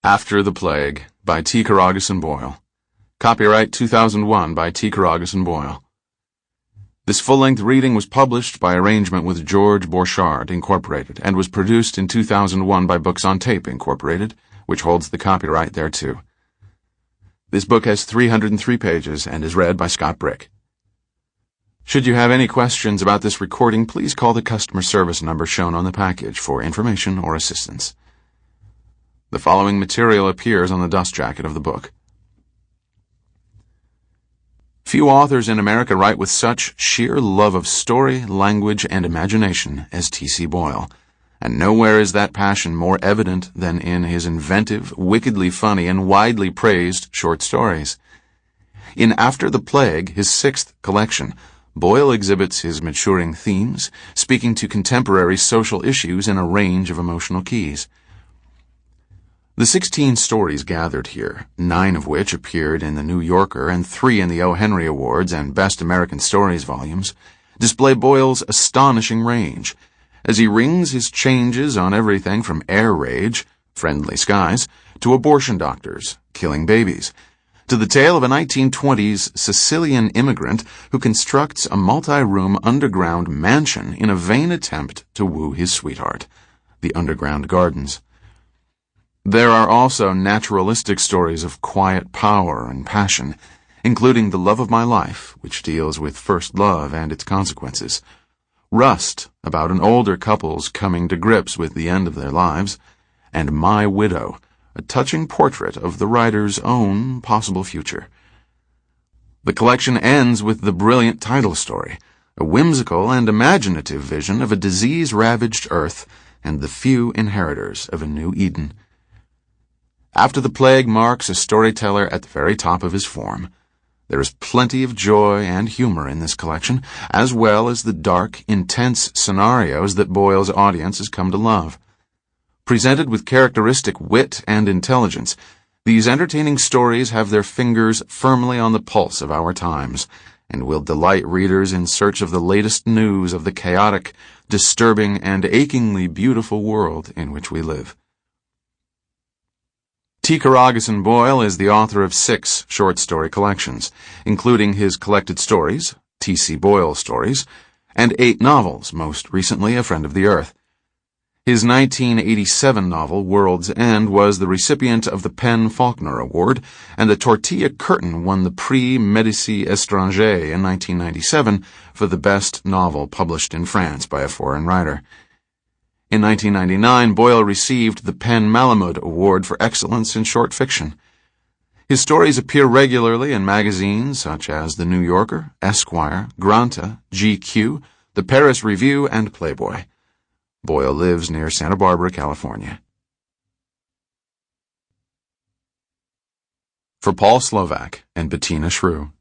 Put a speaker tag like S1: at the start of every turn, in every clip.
S1: After the Plague by T. Carruthers and Boyle. Copyright 2001 by T. Carruthers and Boyle. This full-length reading was published by arrangement with George Borchardt, Incorporated, and was produced in 2001 by Books on Tape, Incorporated, which holds the copyright thereto. This book has 303 pages and is read by Scott Brick. Should you have any questions about this recording, please call the customer service number shown on the package for information or assistance. The following material appears on the dust jacket of the book. Few authors in America write with such sheer love of story, language, and imagination as T.C. Boyle, and nowhere is that passion more evident than in his inventive, wickedly funny, and widely praised short stories. In After the Plague, his sixth collection, Boyle exhibits his maturing themes, speaking to contemporary social issues in a range of emotional keys. The 16 stories gathered here, 9 of which appeared in the New Yorker and 3 in the O. Henry Awards and Best American Stories volumes, display Boyle's astonishing range, as he rings his changes on everything from air rage, friendly skies, to abortion doctors, killing babies, to the tale of a 1920s Sicilian immigrant who constructs a multi-room underground mansion in a vain attempt to woo his sweetheart, the underground gardens. There are also naturalistic stories of quiet power and passion, including The Love of My Life, which deals with first love and its consequences, Rust, about an older couple's coming to grips with the end of their lives, and My Widow, a touching portrait of the writer's own possible future. The collection ends with the brilliant title story, a whimsical and imaginative vision of a disease-ravaged Earth and the few inheritors of a new Eden. After the Plague marks a storyteller at the very top of his form. There is plenty of joy and humor in this collection, as well as the dark, intense scenarios that Boyle's audience has come to love. Presented with characteristic wit and intelligence, these entertaining stories have their fingers firmly on the pulse of our times, and will delight readers in search of the latest news of the chaotic, disturbing, and achingly beautiful world in which we live. T. Carruthers and Boyle is the author of 6 short story collections, including his collected stories, T.C. Boyle Stories, and 8 novels, most recently A Friend of the Earth. His 1987 novel, World's End, was the recipient of the PEN/Faulkner Award, and the Tortilla Curtain won the Prix Médicis Étrangers in 1997 for the best novel published in France by a foreign writer. In 1999, Boyle received the PEN/Malamud Award for Excellence in Short Fiction. His stories appear regularly in magazines such as The New Yorker, Esquire, Granta, GQ, The Paris Review, and Playboy. Boyle lives near Santa Barbara, California. For Paul Slovak and Bettina Shrew.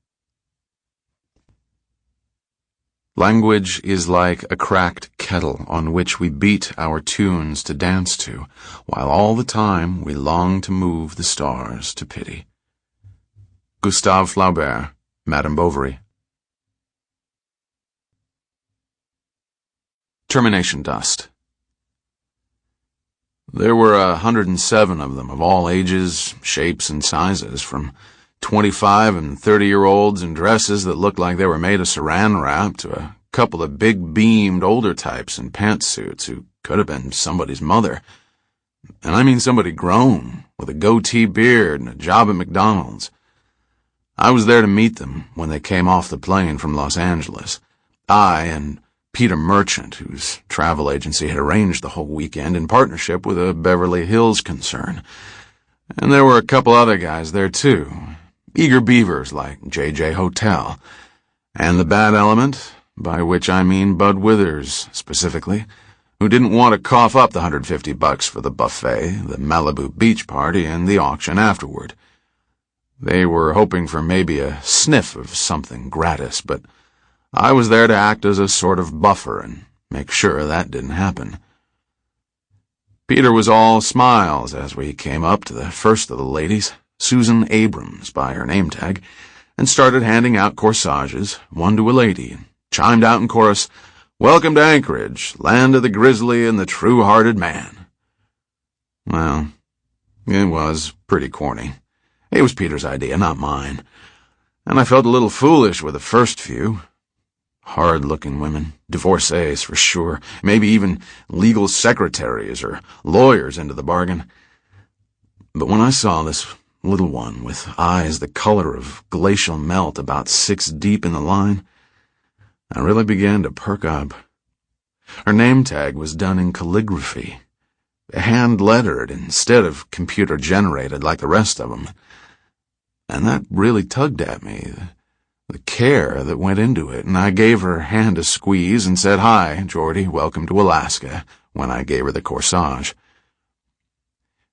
S1: Language is like a cracked kettle on which we beat our tunes to dance to, while all the time we long to move the stars to pity. Gustave Flaubert, Madame Bovary. Termination dust. There were 107 of them, of all ages, shapes, and sizes, from 25 and 30-year-olds in dresses that looked like they were made of saran wrap to a couple of big-beamed older types in pantsuits who could have been somebody's mother. And I mean somebody grown, with a goatee beard and a job at McDonald's. I was there to meet them when they came off the plane from Los Angeles. I and Peter Merchant, whose travel agency had arranged the whole weekend in partnership with a Beverly Hills concern. And there were a couple other guys there, too. Eager beavers like J.J. Hotel. And the bad element, by which I mean Bud Withers, specifically, who didn't want to cough up the $150 for the buffet, the Malibu beach party, and the auction afterward. They were hoping for maybe a sniff of something gratis, but I was there to act as a sort of buffer and make sure that didn't happen. Peter was all smiles as we came up to the first of the ladies, Susan Abrams by her name tag, and started handing out corsages, one to a lady, and chimed out in chorus, "Welcome to Anchorage, land of the grizzly and the true-hearted man." Well, It was pretty corny. It was Peter's idea, not mine. And I felt a little foolish with the first few. Hard-looking women, divorcees for sure, maybe even legal secretaries or lawyers into the bargain. But when I saw this little one with eyes the color of glacial melt about 6 deep in the line, I really began to perk up. Her name tag was done in calligraphy, hand-lettered instead of computer-generated like the rest of them. And that really tugged at me, the care that went into it, and I gave her hand a squeeze and said, "Hi, Geordie, welcome to Alaska," when I gave her the corsage.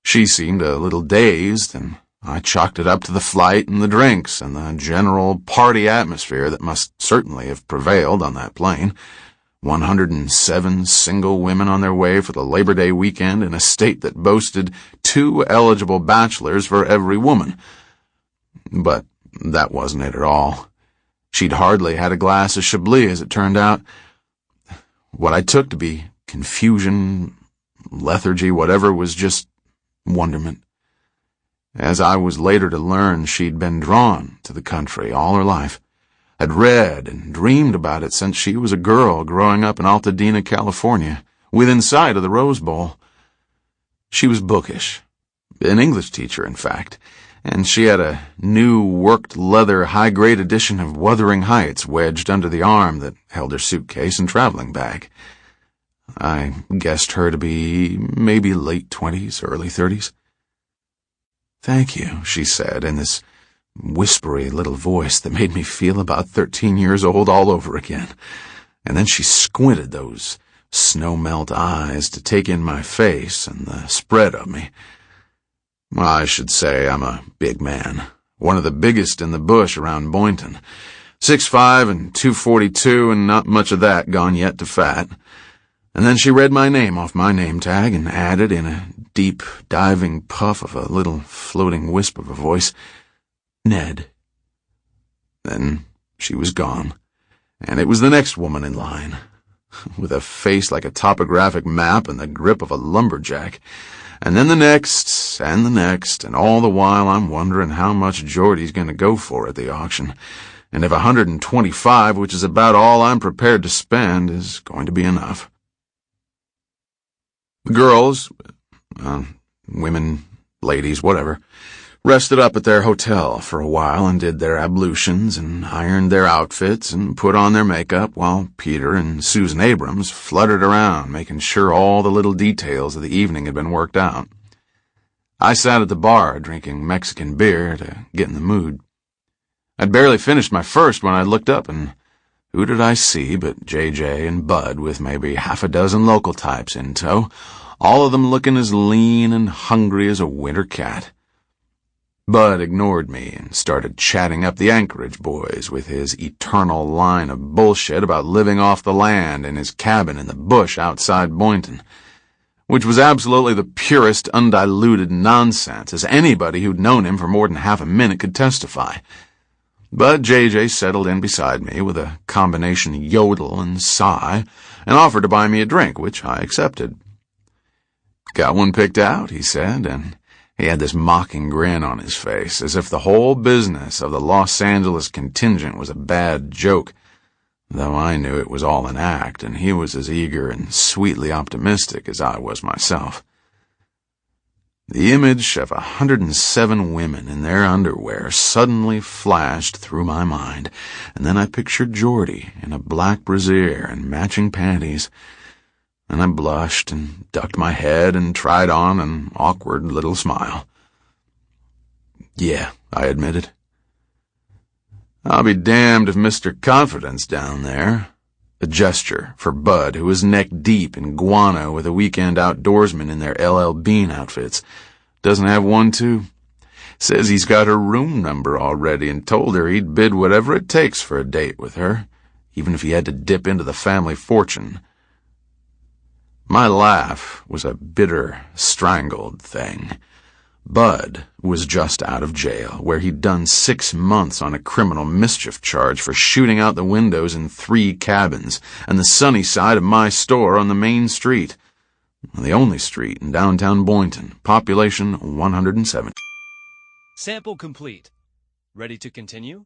S1: She seemed a little dazed, and I chalked it up to the flight and the drinks and the general party atmosphere that must certainly have prevailed on that plane. 107 single women on their way for the Labor Day weekend in a state that boasted 2 eligible bachelors for every woman. But that wasn't it at all. She'd hardly had a glass of Chablis, as it turned out. What I took to be confusion, lethargy, whatever, was just wonderment. As I was later to learn, she'd been drawn to the country all her life, had read and dreamed about it since she was a girl growing up in Altadena, California, within sight of the Rose Bowl. She was bookish, an English teacher, in fact, and she had a new worked leather high-grade edition of Wuthering Heights wedged under the arm that held her suitcase and traveling bag. I guessed her to be maybe late 20s, early 30s. "Thank you," she said in this whispery little voice that made me feel about 13 years old all over again. And then she squinted those snow-melt eyes to take in my face and the spread of me. Well, I should say I'm a big man, one of the biggest in the bush around Boynton. 6'5" and 242, and not much of that gone yet to fat. And then she read my name off my name tag and added in a deep, diving puff of a little floating wisp of a voice, "Ned." Then she was gone, and it was the next woman in line, with a face like a topographic map and the grip of a lumberjack. And then the next, and all the while I'm wondering how much Geordie's going to go for at the auction, and if 125, which is about all I'm prepared to spend, is going to be enough. The girls, women, ladies, whatever, rested up at their hotel for a while and did their ablutions and ironed their outfits and put on their makeup while Peter and Susan Abrams fluttered around making sure all the little details of the evening had been worked out. I sat at the bar drinking Mexican beer to get in the mood. I'd barely finished my first when I looked up, and who did I see but JJ and Bud with maybe half a dozen local types in tow, all of them looking as lean and hungry as a winter cat. Bud ignored me and started chatting up the Anchorage boys with his eternal line of bullshit about living off the land in his cabin in the bush outside Boynton, which was absolutely the purest, undiluted nonsense, as anybody who'd known him for more than half a minute could testify. But JJ settled in beside me with a combination yodel and sigh and offered to buy me a drink, which I accepted. "Got one picked out," he said, and he had this mocking grin on his face, as if the whole business of the Los Angeles contingent was a bad joke, though I knew it was all an act, and he was as eager and sweetly optimistic as I was myself. The image of 107 women in their underwear suddenly flashed through my mind, and then I pictured Geordie in a black brassiere and matching panties, and I blushed and ducked my head and tried on an awkward little smile. "Yeah," I admitted. "I'll be damned if Mr. Confidence down there," a gesture for Bud, who was neck-deep in guano with a weekend outdoorsman in their LL Bean outfits, "doesn't have one, too. Says he's got her room number already and told her he'd bid whatever it takes for a date with her, even if he had to dip into the family fortune." My laugh was a bitter, strangled thing. Bud was just out of jail, where he'd done 6 months on a criminal mischief charge for shooting out the windows in 3 cabins and the sunny side of my store on the main street. the only street in downtown Boynton, population 107.
S2: Sample complete. Ready to continue?